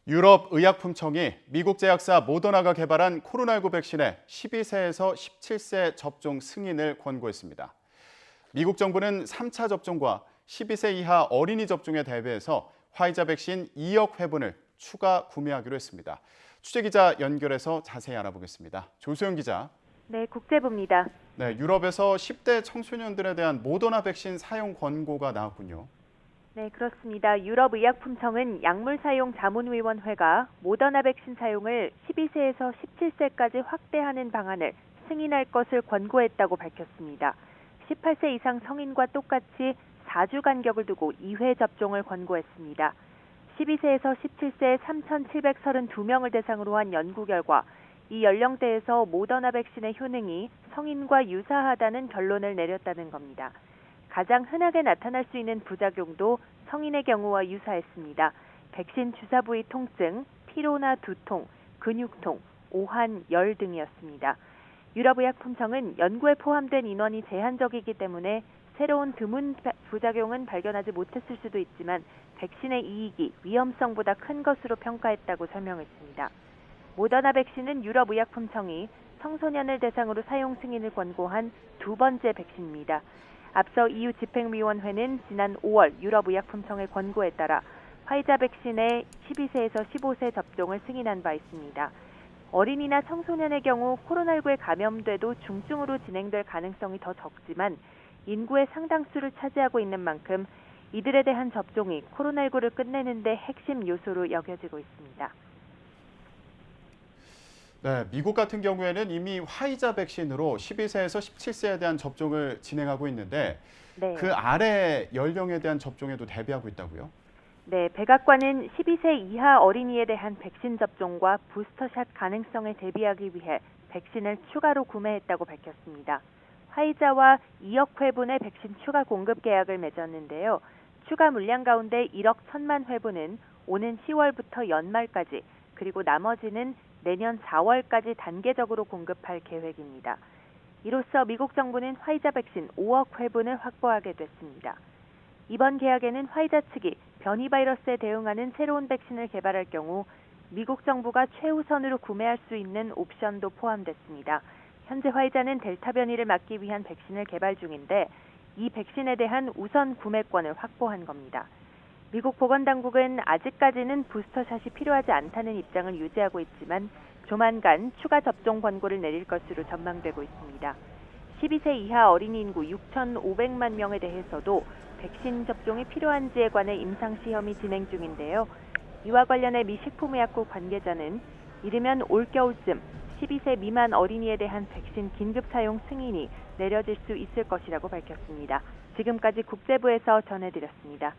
유럽의약품청이 미국 제약사 모더나가 개발한 코로나19 백신의 12세에서 17세 접종 승인을 권고했습니다. 미국 정부는 3차 접종과 12세 이하 어린이 접종에 대비해서 화이자 백신 2억 회분을 추가 구매하기로 했습니다. 취재기자 연결해서 자세히 알아보겠습니다. 조소영 기자. 네, 국제부입니다. 네, 유럽에서 10대 청소년들에 대한 모더나 백신 사용 권고가 나왔군요. 네, 그렇습니다. 유럽의약품청은 약물사용자문위원회가 모더나 백신 사용을 12세에서 17세까지 확대하는 방안을 승인할 것을 권고했다고 밝혔습니다. 18세 이상 성인과 똑같이 4주 간격을 두고 2회 접종을 권고했습니다. 12세에서 17세 3,732명을 대상으로 한 연구 결과 이 연령대에서 모더나 백신의 효능이 성인과 유사하다는 결론을 내렸다는 겁니다. 가장 흔하게 나타날 수 있는 부작용도 성인의 경우와 유사했습니다. 백신 주사 부위 통증, 피로나 두통, 근육통, 오한, 열 등이었습니다. 유럽의약품청은 연구에 포함된 인원이 제한적이기 때문에 새로운 드문 부작용은 발견하지 못했을 수도 있지만 백신의 이익이 위험성보다 큰 것으로 평가했다고 설명했습니다. 모더나 백신은 유럽의약품청이 청소년을 대상으로 사용 승인을 권고한 두 번째 백신입니다. 앞서 EU 집행위원회는 지난 5월 유럽의약품청의 권고에 따라 화이자 백신의 12세에서 15세 접종을 승인한 바 있습니다. 어린이나 청소년의 경우 코로나19에 감염돼도 중증으로 진행될 가능성이 더 적지만 인구의 상당수를 차지하고 있는 만큼 이들에 대한 접종이 코로나19를 끝내는 데 핵심 요소로 여겨지고 있습니다. 네, 미국 같은 경우에는 이미 화이자 백신으로 12세에서 17세에 대한 접종을 진행하고 있는데 네. 그 아래 연령에 대한 접종에도 대비하고 있다고요? 네, 백악관은 12세 이하 어린이에 대한 백신 접종과 부스터샷 가능성에 대비하기 위해 백신을 추가로 구매했다고 밝혔습니다. 화이자와 2억 회분의 백신 추가 공급 계약을 맺었는데요. 추가 물량 가운데 1억 1천만 회분은 오는 10월부터 연말까지 그리고 나머지는 내년 4월까지 단계적으로 공급할 계획입니다. 이로써 미국 정부는 화이자 백신 5억 회분을 확보하게 됐습니다. 이번 계약에는 화이자 측이 변이 바이러스에 대응하는 새로운 백신을 개발할 경우 미국 정부가 최우선으로 구매할 수 있는 옵션도 포함됐습니다. 현재 화이자는 델타 변이를 막기 위한 백신을 개발 중인데 이 백신에 대한 우선 구매권을 확보한 겁니다. 미국 보건당국은 아직까지는 부스터샷이 필요하지 않다는 입장을 유지하고 있지만 조만간 추가 접종 권고를 내릴 것으로 전망되고 있습니다. 12세 이하 어린이 인구 6,500만 명에 대해서도 백신 접종이 필요한지에 관해 임상시험이 진행 중인데요. 이와 관련해 미 식품의약국 관계자는 이르면 올겨울쯤 12세 미만 어린이에 대한 백신 긴급 사용 승인이 내려질 수 있을 것이라고 밝혔습니다. 지금까지 국제부에서 전해드렸습니다.